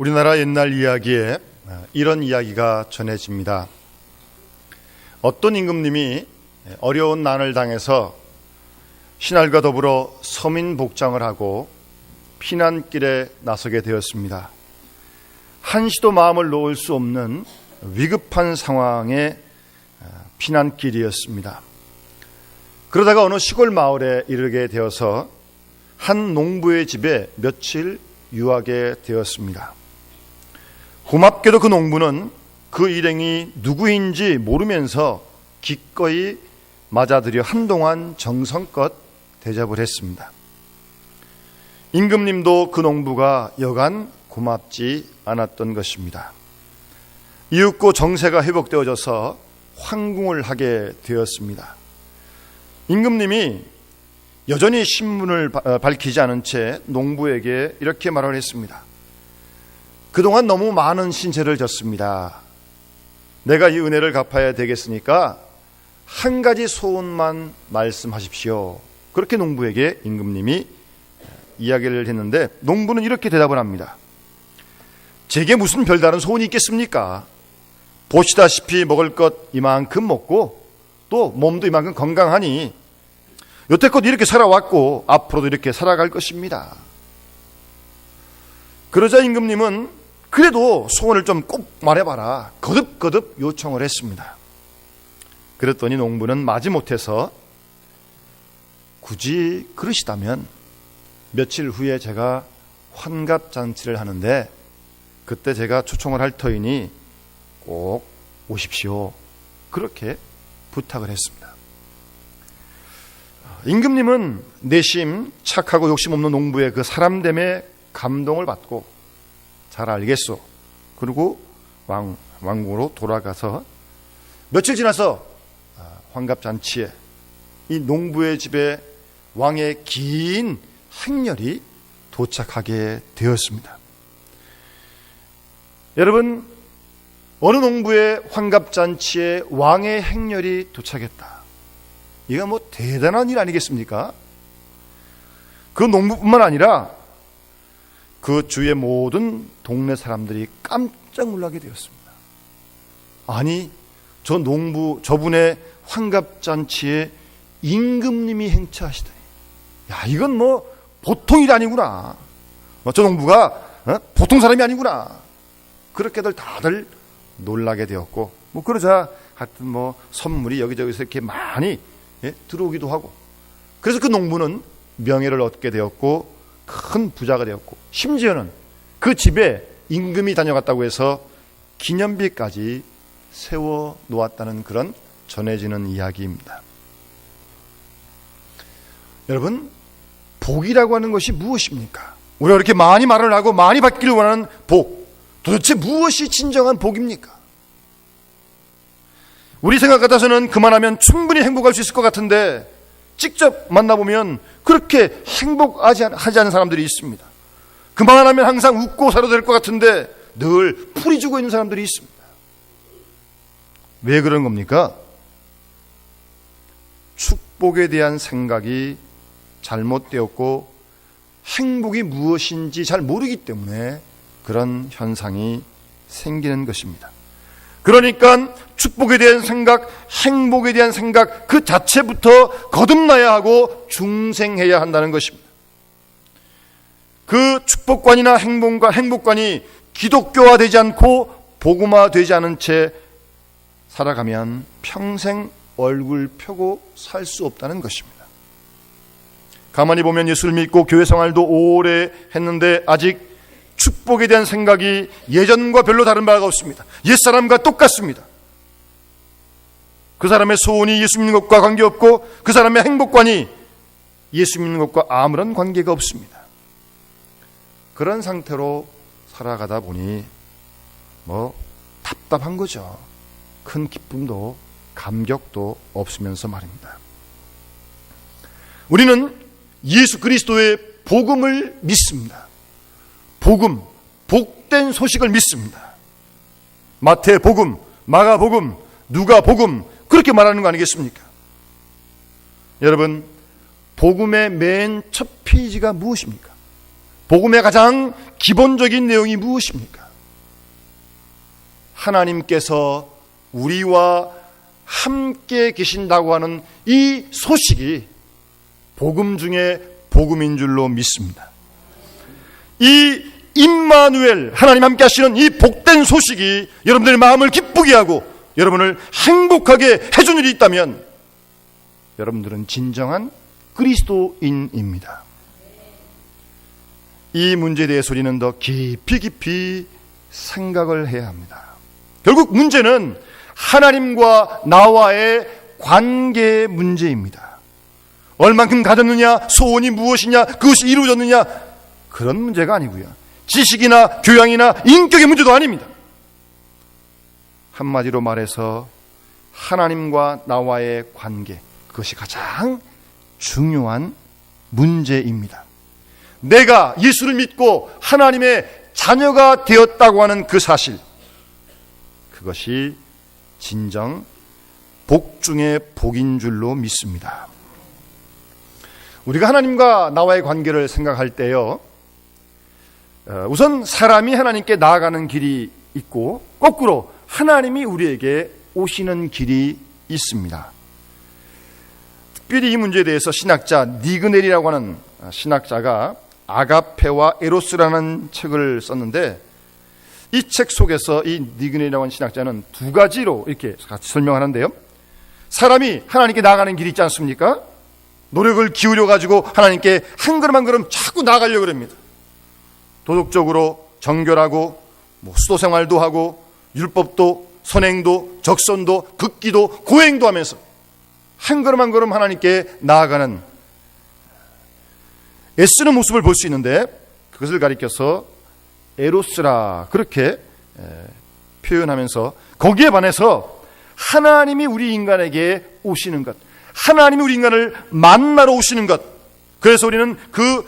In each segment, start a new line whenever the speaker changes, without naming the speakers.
우리나라 옛날 이야기에 이런 이야기가 전해집니다. 어떤 임금님이 어려운 난을 당해서 신하들과 더불어 서민 복장을 하고 피난길에 나서게 되었습니다. 한시도 마음을 놓을 수 없는 위급한 상황의 피난길이었습니다. 그러다가 어느 시골 마을에 이르게 되어서 한 농부의 집에 며칠 유하게 되었습니다. 고맙게도 그 농부는 그 일행이 누구인지 모르면서 기꺼이 맞아들여 한동안 정성껏 대접을 했습니다. 임금님도 그 농부가 여간 고맙지 않았던 것입니다. 이윽고 정세가 회복되어져서 황궁을 하게 되었습니다. 임금님이 여전히 신분을 밝히지 않은 채 농부에게 이렇게 말을 했습니다. 그동안 너무 많은 신세를 졌습니다. 내가 이 은혜를 갚아야 되겠으니까 한 가지 소원만 말씀하십시오. 그렇게 농부에게 임금님이 이야기를 했는데 농부는 이렇게 대답을 합니다. 제게 무슨 별다른 소원이 있겠습니까? 보시다시피 먹을 것 이만큼 먹고 또 몸도 이만큼 건강하니 여태껏 이렇게 살아왔고 앞으로도 이렇게 살아갈 것입니다. 그러자 임금님은 그래도 소원을 좀 꼭 말해봐라 거듭거듭 요청을 했습니다. 그랬더니 농부는 마지못해서 굳이 그러시다면 며칠 후에 제가 환갑잔치를 하는데 그때 제가 초청을 할 터이니 꼭 오십시오. 그렇게 부탁을 했습니다. 임금님은 내심 착하고 욕심 없는 농부의 그 사람됨에 감동을 받고 잘 알겠소. 그리고 왕궁으로 돌아가서 며칠 지나서 환갑잔치에 이 농부의 집에 왕의 긴 행렬이 도착하게 되었습니다. 여러분, 어느 농부의 환갑잔치에 왕의 행렬이 도착했다. 이거 뭐 대단한 일 아니겠습니까? 그 농부뿐만 아니라 그 주위의 모든 동네 사람들이 깜짝 놀라게 되었습니다. 아니, 저 농부, 저분의 환갑잔치에 임금님이 행차하시다니. 야, 이건 뭐 보통 일이 아니구나. 저 농부가 보통 사람이 아니구나. 그렇게들 다들 놀라게 되었고, 뭐 그러자 하여튼 뭐 선물이 여기저기서 이렇게 많이 들어오기도 하고, 그래서 그 농부는 명예를 얻게 되었고 큰 부자가 되었고, 심지어는 그 집에 임금이 다녀갔다고 해서 기념비까지 세워 놓았다는 그런 전해지는 이야기입니다. 여러분, 복이라고 하는 것이 무엇입니까? 우리가 이렇게 많이 말을 하고 많이 받기를 원하는 복, 도대체 무엇이 진정한 복입니까? 우리 생각 같아서는 그만하면 충분히 행복할 수 있을 것 같은데 직접 만나보면 그렇게 행복하지 않은 사람들이 있습니다. 그만하면 항상 웃고 살아도 될 것 같은데 늘 풀이 주고 있는 사람들이 있습니다. 왜 그런 겁니까? 축복에 대한 생각이 잘못되었고 행복이 무엇인지 잘 모르기 때문에 그런 현상이 생기는 것입니다. 그러니까 축복에 대한 생각, 행복에 대한 생각 그 자체부터 거듭나야 하고 중생해야 한다는 것입니다. 그 축복관이나 행복관이 기독교화되지 않고 복음화되지 않은 채 살아가면 평생 얼굴 펴고 살 수 없다는 것입니다. 가만히 보면 예수를 믿고 교회 생활도 오래 했는데 아직 축복에 대한 생각이 예전과 별로 다른 바가 없습니다. 옛사람과 똑같습니다. 그 사람의 소원이 예수 믿는 것과 관계없고 그 사람의 행복관이 예수 믿는 것과 아무런 관계가 없습니다. 그런 상태로 살아가다 보니 뭐 답답한 거죠. 큰 기쁨도 감격도 없으면서 말입니다. 우리는 예수 그리스도의 복음을 믿습니다. 복음, 복된 소식을 믿습니다. 마태복음, 마가복음, 누가복음 그렇게 말하는 거 아니겠습니까? 여러분, 복음의 맨 첫 페이지가 무엇입니까? 복음의 가장 기본적인 내용이 무엇입니까? 하나님께서 우리와 함께 계신다고 하는 이 소식이 복음 중에 복음인 줄로 믿습니다. 이 임마누엘, 하나님 함께 하시는 이 복된 소식이 여러분들의 마음을 기쁘게 하고 여러분을 행복하게 해준 일이 있다면 여러분들은 진정한 그리스도인입니다. 이 문제에 대해서 우리는 더 깊이 생각을 해야 합니다. 결국 문제는 하나님과 나와의 관계 문제입니다. 얼만큼 가졌느냐, 소원이 무엇이냐, 그것이 이루어졌느냐, 그런 문제가 아니고요. 지식이나 교양이나 인격의 문제도 아닙니다. 한마디로 말해서 하나님과 나와의 관계, 그것이 가장 중요한 문제입니다. 내가 예수를 믿고 하나님의 자녀가 되었다고 하는 그 사실, 그것이 진정 복 중의 복인 줄로 믿습니다. 우리가 하나님과 나와의 관계를 생각할 때요, 우선 사람이 하나님께 나아가는 길이 있고 거꾸로 하나님이 우리에게 오시는 길이 있습니다. 특별히 이 문제에 대해서 신학자 니그넬이라고 하는 신학자가 아가페와 에로스라는 책을 썼는데, 이 책 속에서 이 니그넬이라고 하는 신학자는 두 가지로 이렇게 같이 설명하는데요. 사람이 하나님께 나아가는 길이 있지 않습니까? 노력을 기울여 가지고 하나님께 한 걸음 한 걸음 자꾸 나아가려고 합니다. 도덕적으로 정결하고 수도생활도 하고 율법도 선행도 적선도 극기도 고행도 하면서 한 걸음 한 걸음 하나님께 나아가는 애쓰는 모습을 볼 수 있는데, 그것을 가리켜서 에로스라 그렇게 표현하면서 거기에 반해서 하나님이 우리 인간에게 오시는 것, 하나님이 우리 인간을 만나러 오시는 것, 그래서 우리는 그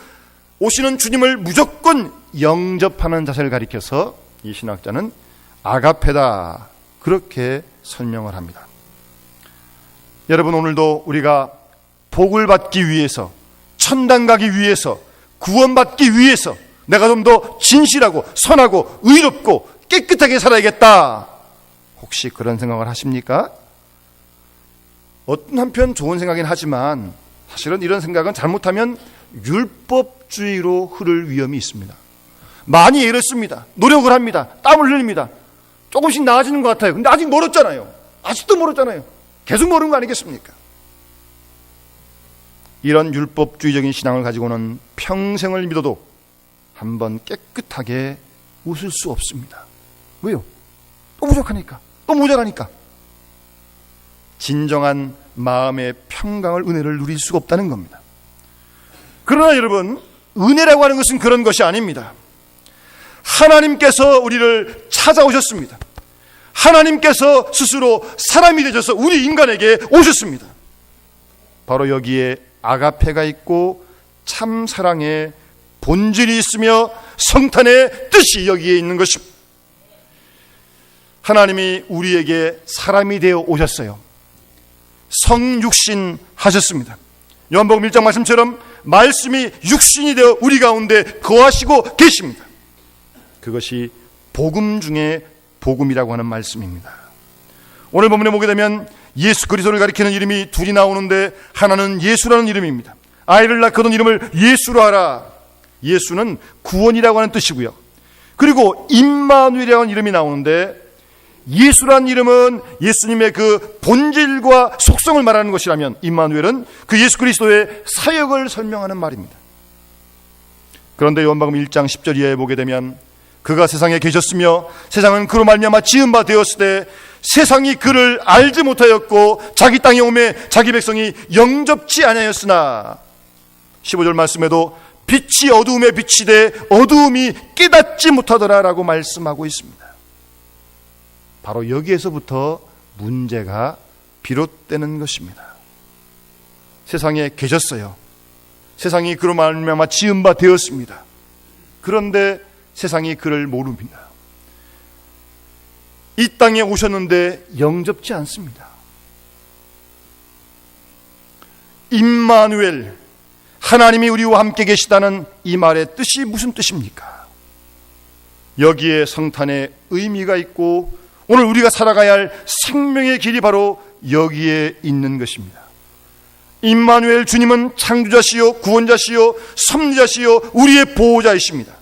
오시는 주님을 무조건 영접하는 자세를 가리켜서 이 신학자는 아가페다 그렇게 설명을 합니다. 여러분, 오늘도 우리가 복을 받기 위해서, 천당 가기 위해서, 구원받기 위해서 내가 좀 더 진실하고 선하고 의롭고 깨끗하게 살아야겠다, 혹시 그런 생각을 하십니까? 어떤 한편 좋은 생각이긴 하지만 사실은 이런 생각은 잘못하면 율법주의로 흐를 위험이 있습니다. 많이 애를 씁니다. 노력을 합니다. 땀을 흘립니다. 조금씩 나아지는 것 같아요. 근데 아직 멀었잖아요. 아직도 멀었잖아요. 계속 멀은 거 아니겠습니까? 이런 율법주의적인 신앙을 가지고는 평생을 믿어도 한번 깨끗하게 웃을 수 없습니다. 왜요? 또 부족하니까, 또 모자라니까. 진정한 마음의 평강을, 은혜를 누릴 수가 없다는 겁니다. 그러나 여러분, 은혜라고 하는 것은 그런 것이 아닙니다. 하나님께서 우리를 찾아오셨습니다. 하나님께서 스스로 사람이 되셔서 우리 인간에게 오셨습니다. 바로 여기에 아가페가 있고 참 사랑의 본질이 있으며 성탄의 뜻이 여기에 있는 것입니다. 하나님이 우리에게 사람이 되어 오셨어요. 성육신 하셨습니다. 요한복음 1장 말씀처럼 말씀이 육신이 되어 우리 가운데 거하시고 계십니다. 그것이 복음 중에 복음이라고 하는 말씀입니다. 오늘 본문에 보게 되면 예수 그리스도를 가리키는 이름이 둘이 나오는데, 하나는 예수라는 이름입니다. 아이를 낳거든 이름을 예수로 하라. 예수는 구원이라고 하는 뜻이고요. 그리고 임마누엘이라고 하는 이름이 나오는데, 예수라는 이름은 예수님의 그 본질과 속성을 말하는 것이라면, 임마누엘은 그 예수 그리스도의 사역을 설명하는 말입니다. 그런데 요한복음 1장 10절 이하에 보게 되면, 그가 세상에 계셨으며 세상은 그로 말미암아 지은 바 되었을 때 세상이 그를 알지 못하였고 자기 땅에 오매 자기 백성이 영접지 아니하였으나, 15절 말씀에도 빛이 어두움에 비치되 어두움이 깨닫지 못하더라라고 말씀하고 있습니다. 바로 여기에서부터 문제가 비롯되는 것입니다. 세상에 계셨어요. 세상이 그로 말미암아 지은 바 되었습니다. 그런데 세상이 그를 모릅니다. 이 땅에 오셨는데 영접지 않습니다. 임마누엘, 하나님이 우리와 함께 계시다는 이 말의 뜻이 무슨 뜻입니까? 여기에 성탄의 의미가 있고 오늘 우리가 살아가야 할 생명의 길이 바로 여기에 있는 것입니다. 임마누엘 주님은 창조자시요 구원자시요 섭리자시요 우리의 보호자이십니다.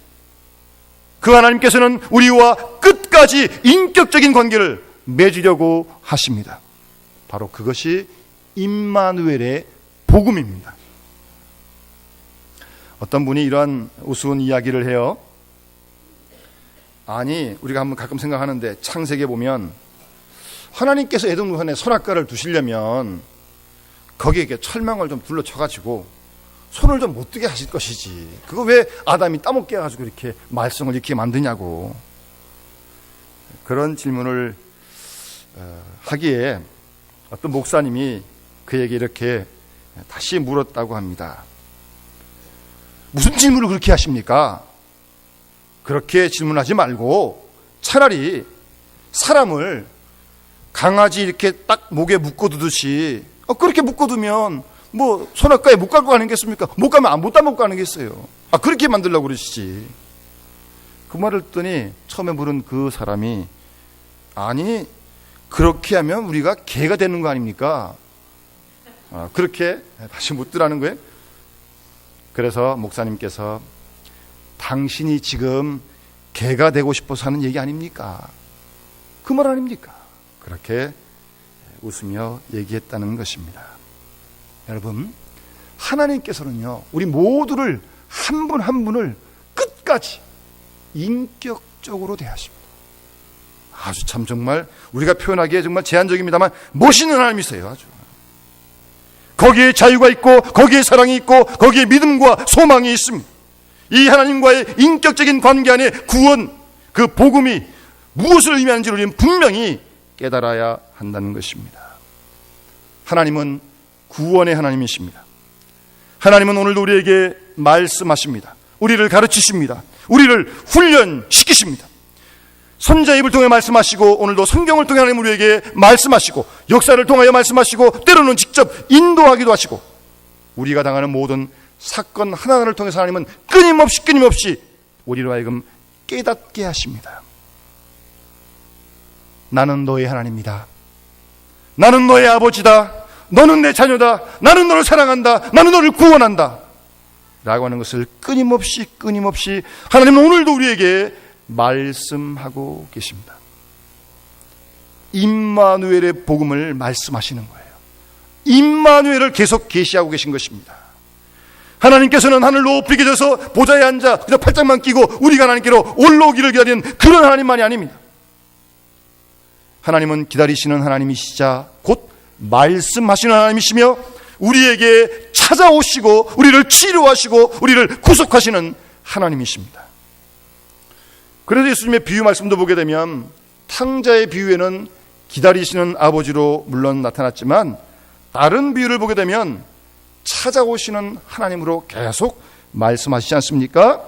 그 하나님께서는 우리와 끝까지 인격적인 관계를 맺으려고 하십니다. 바로 그것이 임마누엘의 복음입니다. 어떤 분이 이러한 우스운 이야기를 해요. 아니, 우리가 한번 가끔 생각하는데 창세기에 보면 하나님께서 에덴동산에 선악과를 두시려면 거기에 이렇게 철망을 좀 둘러쳐가지고 손을 좀 못 뜨게 하실 것이지, 그거 왜 아담이 따먹게 해가지고 이렇게 말썽을 이렇게 만드냐고 그런 질문을 하기에 어떤 목사님이 그에게 이렇게 다시 물었다고 합니다. 무슨 질문을 그렇게 하십니까? 그렇게 질문하지 말고 차라리 사람을 강아지 이렇게 딱 목에 묶어두듯이 그렇게 묶어두면 뭐 선악과에 못 갈 거 아니겠습니까? 못 가면 못 따먹고 가는겠어요. 그렇게 만들려고 그러시지. 그 말을 듣더니 처음에 물은 그 사람이 아니, 그렇게 하면 우리가 개가 되는 거 아닙니까? 그렇게 다시 묻더라는 거예요. 그래서 목사님께서 당신이 지금 개가 되고 싶어서 하는 얘기 아닙니까? 그 말 아닙니까? 그렇게 웃으며 얘기했다는 것입니다. 여러분, 하나님께서는요, 우리 모두를 한 분 한 분을 끝까지 인격적으로 대하십니다. 아주 참 정말 우리가 표현하기에 정말 제한적입니다만 멋있는 하나님이세요. 아주 거기에 자유가 있고 거기에 사랑이 있고 거기에 믿음과 소망이 있습니다. 이 하나님과의 인격적인 관계 안에 구원, 그 복음이 무엇을 의미하는지를 우리는 분명히 깨달아야 한다는 것입니다. 하나님은 구원의 하나님이십니다. 하나님은 오늘도 우리에게 말씀하십니다. 우리를 가르치십니다. 우리를 훈련시키십니다. 선지자 입을 통해 말씀하시고 오늘도 성경을 통해 하나님 우리에게 말씀하시고 역사를 통하여 말씀하시고 때로는 직접 인도하기도 하시고 우리가 당하는 모든 사건 하나하나를 통해서 하나님은 끊임없이 우리로 하여금 깨닫게 하십니다. 나는 너의 하나님이다. 나는 너의 아버지다. 너는 내 자녀다. 나는 너를 사랑한다. 나는 너를 구원한다. 라고 하는 것을 끊임없이 하나님은 오늘도 우리에게 말씀하고 계십니다. 임마누엘의 복음을 말씀하시는 거예요. 임마누엘을 계속 계시하고 계신 것입니다. 하나님께서는 하늘 높이 계셔서 보좌에 앉아 그저 팔짱만 끼고 우리가 하나님께로 올라오기를 기다리는 그런 하나님만이 아닙니다. 하나님은 기다리시는 하나님이시자 곧 말씀하시는 하나님이시며 우리에게 찾아오시고 우리를 치료하시고 우리를 구속하시는 하나님이십니다. 그래서 예수님의 비유 말씀도 보게 되면 탕자의 비유에는 기다리시는 아버지로 물론 나타났지만 다른 비유를 보게 되면 찾아오시는 하나님으로 계속 말씀하시지 않습니까?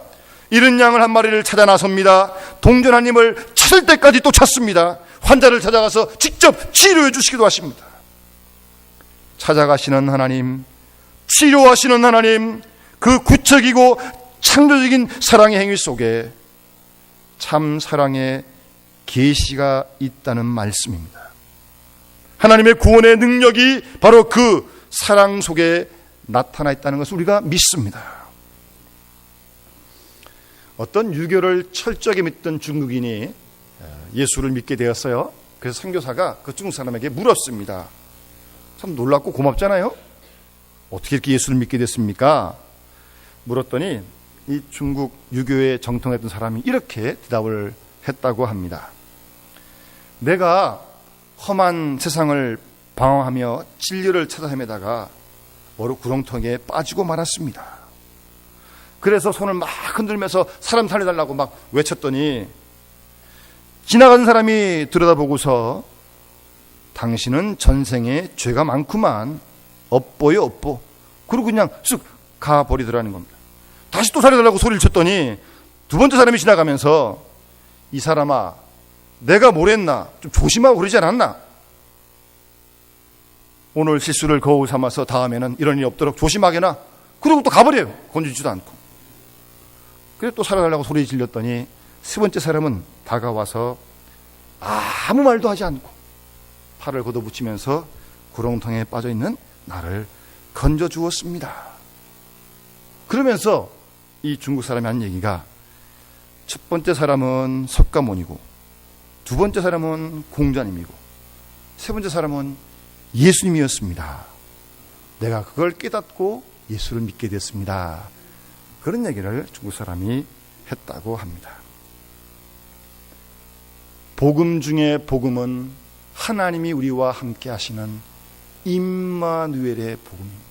잃은 양을 한 마리를 찾아 나섭니다. 동전한 님을 찾을 때까지 또 찾습니다. 환자를 찾아가서 직접 치료해 주시기도 하십니다. 찾아가시는 하나님, 치료하시는 하나님, 그 구체적이고 창조적인 사랑의 행위 속에 참 사랑의 계시가 있다는 말씀입니다. 하나님의 구원의 능력이 바로 그 사랑 속에 나타나 있다는 것을 우리가 믿습니다. 어떤 유교를 철저하게 믿던 중국인이 예수를 믿게 되었어요. 그래서 선교사가 그 중국 사람에게 물었습니다. 참 놀랍고 고맙잖아요. 어떻게 이렇게 예수를 믿게 됐습니까? 물었더니 이 중국 유교에 정통했던 사람이 이렇게 대답을 했다고 합니다. 내가 험한 세상을 방황하며 진리를 찾아 헤매다가 어느 구렁텅이에 빠지고 말았습니다. 그래서 손을 막 흔들면서 사람 살려달라고 막 외쳤더니 지나가는 사람이 들여다보고서 당신은 전생에 죄가 많구만, 업보요 업보, 그리고 그냥 쓱 가버리더라는 겁니다. 다시 또 살려달라고 소리를 쳤더니 두 번째 사람이 지나가면서 이 사람아, 내가 뭘 했나? 좀 조심하고 그러지 않았나? 오늘 실수를 거울 삼아서 다음에는 이런 일이 없도록 조심하게나 그리고 또 가버려요. 건져주지도 않고. 그래 또 살아달라고 소리 질렀더니 세 번째 사람은 다가와서 아무 말도 하지 않고 팔을 걷어붙이면서 구렁텅이에 빠져있는 나를 건져주었습니다. 그러면서 이 중국 사람이 한 얘기가, 첫 번째 사람은 석가모니고, 두 번째 사람은 공자님이고, 세 번째 사람은 예수님이었습니다. 내가 그걸 깨닫고 예수를 믿게 됐습니다. 그런 얘기를 중국 사람이 했다고 합니다. 복음 중에 복음은 하나님이 우리와 함께 하시는 임마누엘의 복음입니다.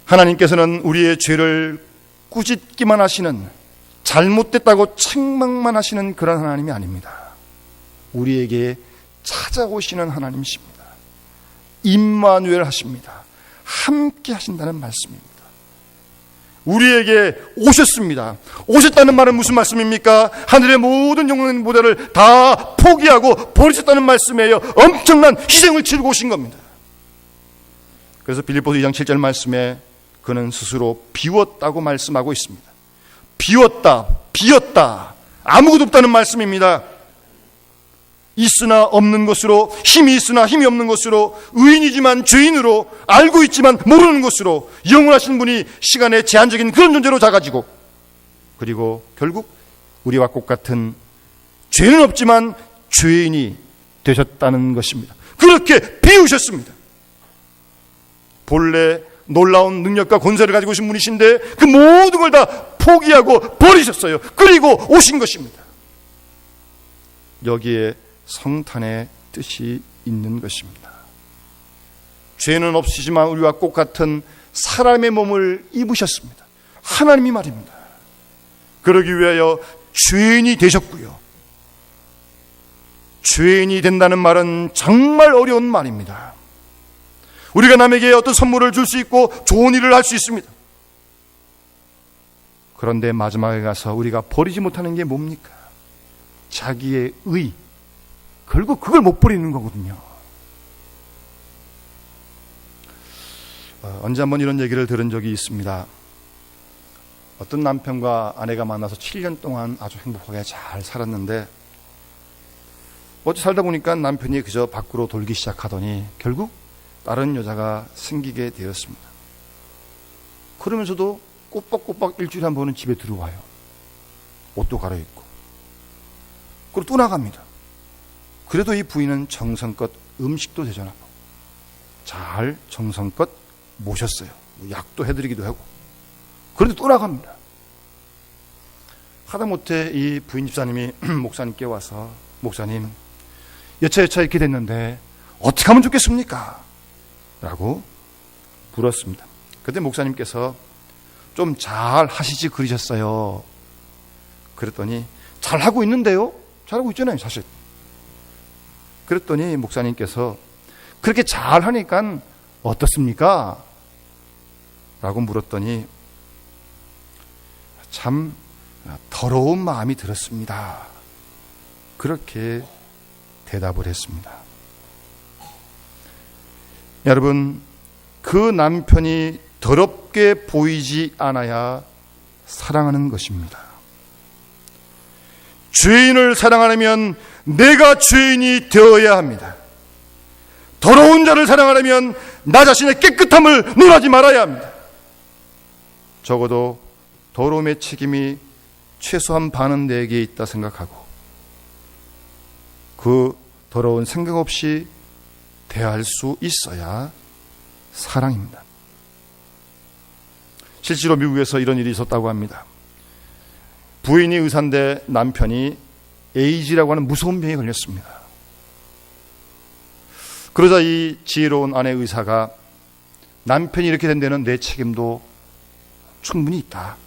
하나님께서는 우리의 죄를 꾸짖기만 하시는, 잘못됐다고 책망만 하시는 그런 하나님이 아닙니다. 우리에게 찾아오시는 하나님이십니다. 임마누엘 하십니다. 함께 하신다는 말씀입니다. 우리에게 오셨습니다. 오셨다는 말은 무슨 말씀입니까? 하늘의 모든 영광의 무대를 다 포기하고 버리셨다는 말씀이에요. 엄청난 희생을 치르고 오신 겁니다. 그래서 빌립보서 2장 7절 말씀에 그는 스스로 비웠다고 말씀하고 있습니다. 비웠다, 비었다, 아무것도 없다는 말씀입니다. 있으나 없는 것으로, 힘이 있으나 힘이 없는 것으로, 의인이지만 죄인으로, 알고 있지만 모르는 것으로, 영원하신 분이 시간의 제한적인 그런 존재로 작아지고, 그리고 결국 우리와 똑같은 죄는 없지만 죄인이 되셨다는 것입니다. 그렇게 비우셨습니다. 본래 놀라운 능력과 권세를 가지고 오신 분이신데 그 모든 걸 다 포기하고 버리셨어요. 그리고 오신 것입니다. 여기에 성탄의 뜻이 있는 것입니다. 죄는 없으시지만 우리와 똑같은 사람의 몸을 입으셨습니다. 하나님이 말입니다. 그러기 위하여 죄인이 되셨고요. 죄인이 된다는 말은 정말 어려운 말입니다. 우리가 남에게 어떤 선물을 줄 수 있고 좋은 일을 할 수 있습니다. 그런데 마지막에 가서 우리가 버리지 못하는 게 뭡니까? 자기의 의. 결국 그걸 못 버리는 거거든요. 언제 한번 이런 얘기를 들은 적이 있습니다. 어떤 남편과 아내가 만나서 7년 동안 아주 행복하게 잘 살았는데 어찌 살다 보니까 남편이 그저 밖으로 돌기 시작하더니 결국 다른 여자가 생기게 되었습니다. 그러면서도 꼬박꼬박 일주일에 한 번은 집에 들어와요. 옷도 갈아입고. 그리고 또 나갑니다. 그래도 이 부인은 정성껏 음식도 대접하고 잘 정성껏 모셨어요. 약도 해드리기도 하고. 그런데 또 나갑니다. 하다못해 이 부인 집사님이 목사님께 와서, 목사님, 여차여차 이렇게 됐는데 어떻게 하면 좋겠습니까? 라고 물었습니다. 그때 목사님께서 좀 잘 하시지 그러셨어요. 그랬더니 잘하고 있는데요? 잘하고 있잖아요, 사실. 그랬더니 목사님께서 그렇게 잘하니까 어떻습니까? 라고 물었더니 참 더러운 마음이 들었습니다. 그렇게 대답을 했습니다. 여러분, 그 남편이 더럽게 보이지 않아야 사랑하는 것입니다. 죄인을 사랑하려면 내가 죄인이 되어야 합니다. 더러운 자를 사랑하려면 나 자신의 깨끗함을 논하지 말아야 합니다. 적어도 더러움의 책임이 최소한 반은 내게 있다 생각하고 그 더러운 생각 없이 대할 수 있어야 사랑입니다. 실제로 미국에서 이런 일이 있었다고 합니다. 부인이 의사인데 남편이 에이즈라고 하는 무서운 병에 걸렸습니다. 그러자 이 지혜로운 아내 의사가 남편이 이렇게 된 데는 내 책임도 충분히 있다.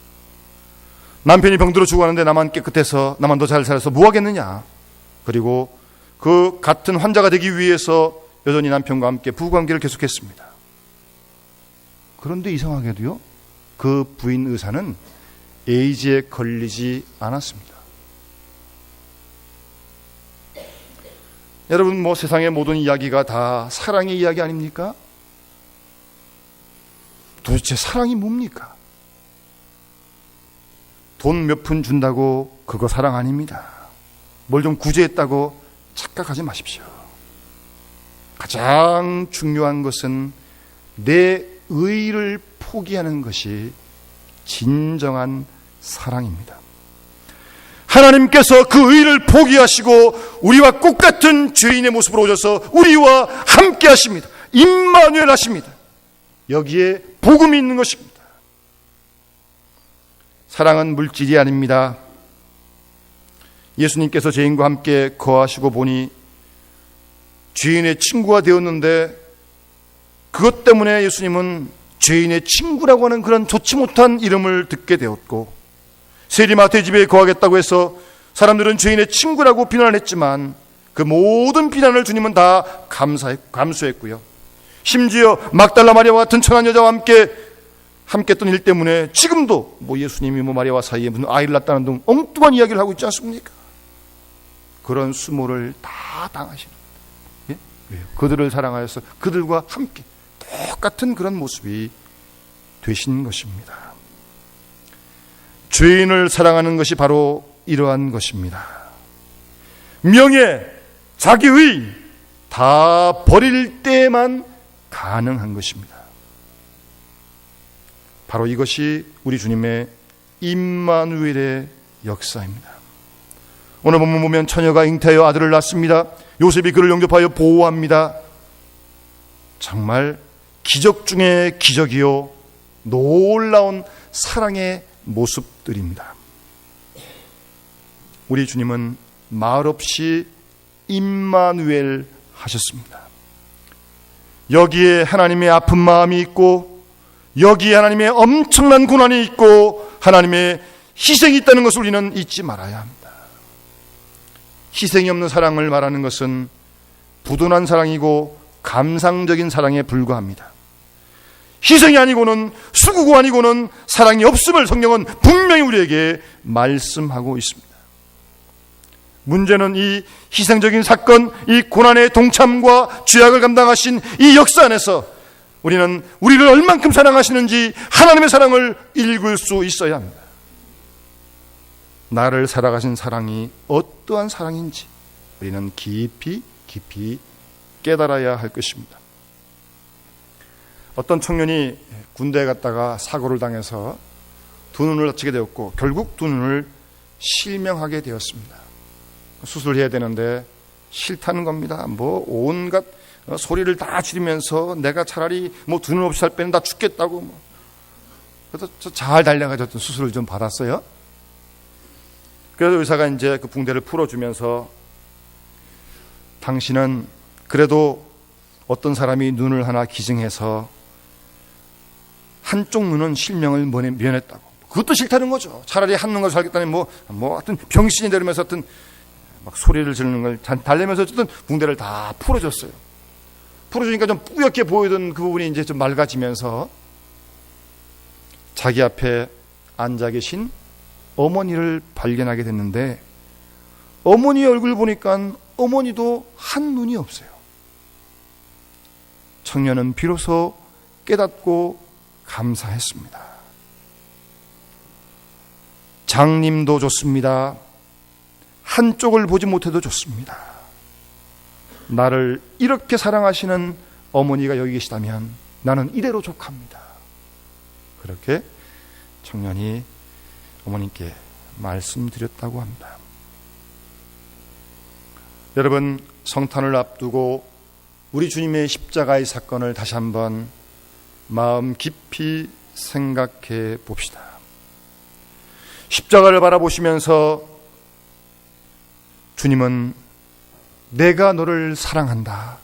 남편이 병들어 죽어가는데 나만 깨끗해서 나만 더 잘 살아서 뭐 하겠느냐. 그리고 그 같은 환자가 되기 위해서 여전히 남편과 함께 부부관계를 계속했습니다. 그런데 이상하게도요, 그 부인 의사는 에이즈에 걸리지 않았습니다. 여러분, 세상의 모든 이야기가 다 사랑의 이야기 아닙니까? 도대체 사랑이 뭡니까? 돈 몇 푼 준다고 그거 사랑 아닙니다. 뭘 좀 구제했다고 착각하지 마십시오. 가장 중요한 것은 내 의의를 포기하는 것이 진정한 사랑입니다. 하나님께서 그 의의를 포기하시고 우리와 똑같은 죄인의 모습으로 오셔서 우리와 함께 하십니다. 임마누엘 하십니다. 여기에 복음이 있는 것입니다. 사랑은 물질이 아닙니다. 예수님께서 죄인과 함께 거하시고 보니 죄인의 친구가 되었는데, 그것 때문에 예수님은 죄인의 친구라고 하는 그런 좋지 못한 이름을 듣게 되었고, 세리마 돼지배에 거하겠다고 해서 사람들은 죄인의 친구라고 비난을 했지만 그 모든 비난을 주님은 다 감수했고요. 심지어 막달라 마리아와 같은 천한 여자와 함께 했던 일 때문에 지금도 예수님이 마리아와 사이에 무슨 아이를 낳았다는 등 엉뚱한 이야기를 하고 있지 않습니까? 그런 수모를 다 당하시는 거예요. 예? 그들을 사랑하여서 그들과 함께 똑같은 그런 모습이 되신 것입니다. 죄인을 사랑하는 것이 바로 이러한 것입니다. 명예, 자기의 다 버릴 때만 가능한 것입니다. 바로 이것이 우리 주님의 임마누엘의 역사입니다. 오늘 본문 보면 처녀가 잉태하여 아들을 낳습니다. 요셉이 그를 영접하여 보호합니다. 정말 기적 중에 기적이요, 놀라운 사랑의 모습들입니다. 우리 주님은 말없이 임마누엘 하셨습니다. 여기에 하나님의 아픈 마음이 있고, 여기에 하나님의 엄청난 고난이 있고, 하나님의 희생이 있다는 것을 우리는 잊지 말아야 합니다. 희생이 없는 사랑을 말하는 것은 부도난 사랑이고 감상적인 사랑에 불과합니다. 희생이 아니고는, 수고가 아니고는 사랑이 없음을 성경은 분명히 우리에게 말씀하고 있습니다. 문제는 이 희생적인 사건, 이 고난의 동참과 죄악을 감당하신 이 역사 안에서 우리는 우리를 얼만큼 사랑하시는지 하나님의 사랑을 읽을 수 있어야 합니다. 나를 살아가신 사랑이 어떠한 사랑인지 우리는 깊이 깨달아야 할 것입니다. 어떤 청년이 군대에 갔다가 사고를 당해서 두 눈을 다치게 되었고, 결국 두 눈을 실명하게 되었습니다. 수술해야 되는데 싫다는 겁니다. 온갖 소리를 다 지르면서 내가 차라리 두 눈 없이 살 빼는 다 죽겠다고. 그래서 잘 달려가지고 수술을 좀 받았어요. 그래서 의사가 이제 그 붕대를 풀어주면서, 당신은 그래도 어떤 사람이 눈을 하나 기증해서 한쪽 눈은 실명을 면했다고. 그것도 싫다는 거죠. 차라리 한 눈으로 살겠다니 하여튼 병신이 되면서 하여튼 막 소리를 지르는 걸 달래면서 어쨌든 붕대를 다 풀어줬어요. 풀어주니까 좀 뿌옇게 보이던 그 부분이 이제 좀 맑아지면서 자기 앞에 앉아 계신 어머니를 발견하게 됐는데, 어머니의 얼굴 보니까 어머니도 한 눈이 없어요. 청년은 비로소 깨닫고 감사했습니다. 장님도 좋습니다. 한쪽을 보지 못해도 좋습니다. 나를 이렇게 사랑하시는 어머니가 여기 계시다면 나는 이대로 족합니다. 그렇게 청년이 어머니께 말씀드렸다고 합니다. 여러분, 성탄을 앞두고 우리 주님의 십자가의 사건을 다시 한번 마음 깊이 생각해 봅시다. 십자가를 바라보시면서 주님은 내가 너를 사랑한다,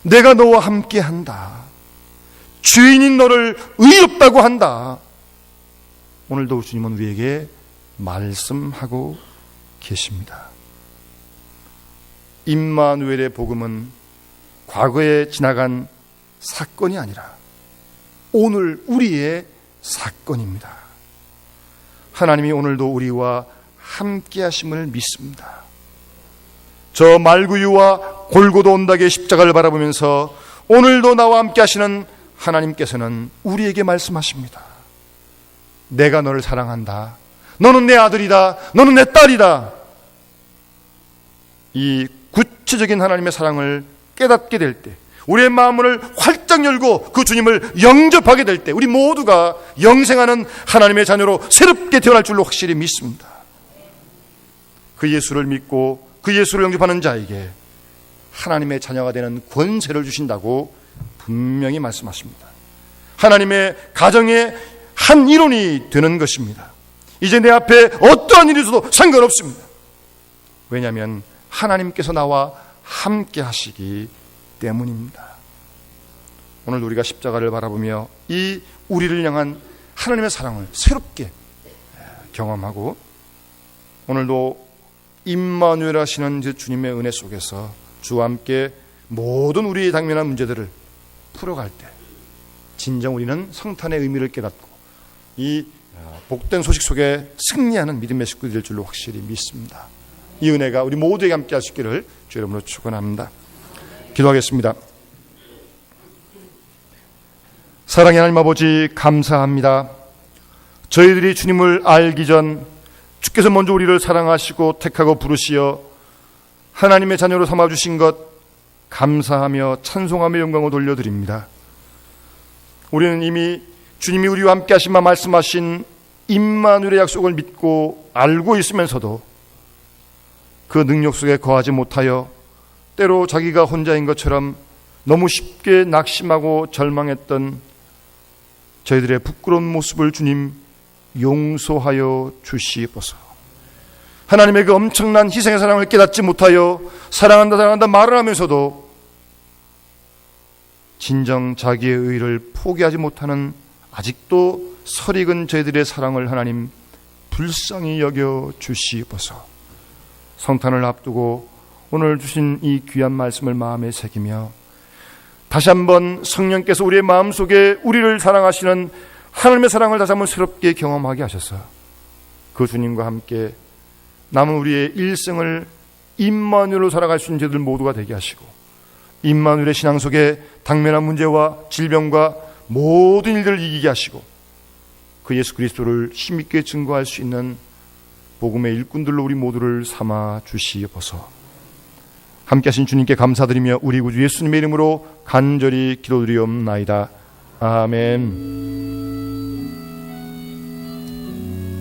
내가 너와 함께한다, 죄인인 너를 의롭다고 한다, 오늘도 주님은 우리에게 말씀하고 계십니다. 임마누엘의 복음은 과거에 지나간 사건이 아니라 오늘 우리의 사건입니다. 하나님이 오늘도 우리와 함께 하심을 믿습니다. 저 말구유와 골고도 온닥의 십자가를 바라보면서 오늘도 나와 함께 하시는 하나님께서는 우리에게 말씀하십니다. 내가 너를 사랑한다. 너는 내 아들이다. 너는 내 딸이다. 이 구체적인 하나님의 사랑을 깨닫게 될 때, 우리의 마음을 활짝 열고 그 주님을 영접하게 될 때, 우리 모두가 영생하는 하나님의 자녀로 새롭게 태어날 줄로 확실히 믿습니다. 그 예수를 믿고 그 예수를 영접하는 자에게 하나님의 자녀가 되는 권세를 주신다고 분명히 말씀하십니다. 하나님의 가정의 한 일원이 되는 것입니다. 이제 내 앞에 어떠한 일이 있어도 상관없습니다. 왜냐하면 하나님께서 나와 함께 하시기 때문입니다. 오늘 우리가 십자가를 바라보며 이 우리를 향한 하나님의 사랑을 새롭게 경험하고, 오늘도 임마누엘 하시는 주님의 은혜 속에서 주와 함께 모든 우리의 당면한 문제들을 풀어갈 때 진정 우리는 성탄의 의미를 깨닫고 이 복된 소식 속에 승리하는 믿음의 식구들이 될 줄로 확실히 믿습니다. 이 은혜가 우리 모두에게 함께 하시기를 주 이름으로 축원합니다. 기도하겠습니다. 사랑의 하나님 아버지, 감사합니다. 저희들이 주님을 알기 전 주께서 먼저 우리를 사랑하시고 택하고 부르시어 하나님의 자녀로 삼아주신 것 감사하며 찬송하며 영광을 돌려드립니다. 우리는 이미 주님이 우리와 함께 하시마 말씀하신 임마누엘의 약속을 믿고 알고 있으면서도 그 능력 속에 거하지 못하여 때로 자기가 혼자인 것처럼 너무 쉽게 낙심하고 절망했던 저희들의 부끄러운 모습을 주님 용서하여 주시옵소서. 하나님의 그 엄청난 희생의 사랑을 깨닫지 못하여 사랑한다 사랑한다 말을 하면서도 진정 자기의 의를 포기하지 못하는 아직도 설익은 저희들의 사랑을 하나님 불쌍히 여겨 주시옵소서. 성탄을 앞두고 오늘 주신 이 귀한 말씀을 마음에 새기며 다시 한번 성령께서 우리의 마음속에 우리를 사랑하시는 하나님의 사랑을 다시 한번 새롭게 경험하게 하셔서 그 주님과 함께 남은 우리의 일생을 임마누엘로 살아갈 수 있는 저희들 모두가 되게 하시고, 임마누엘의 신앙 속에 당면한 문제와 질병과 모든 일들을 이기게 하시고 그 예수 그리스도를 힘있게 증거할 수 있는 복음의 일꾼들로 우리 모두를 삼아 주시옵소서. 함께 하신 주님께 감사드리며 우리 구주 예수님의 이름으로 간절히 기도드리옵나이다. 아멘.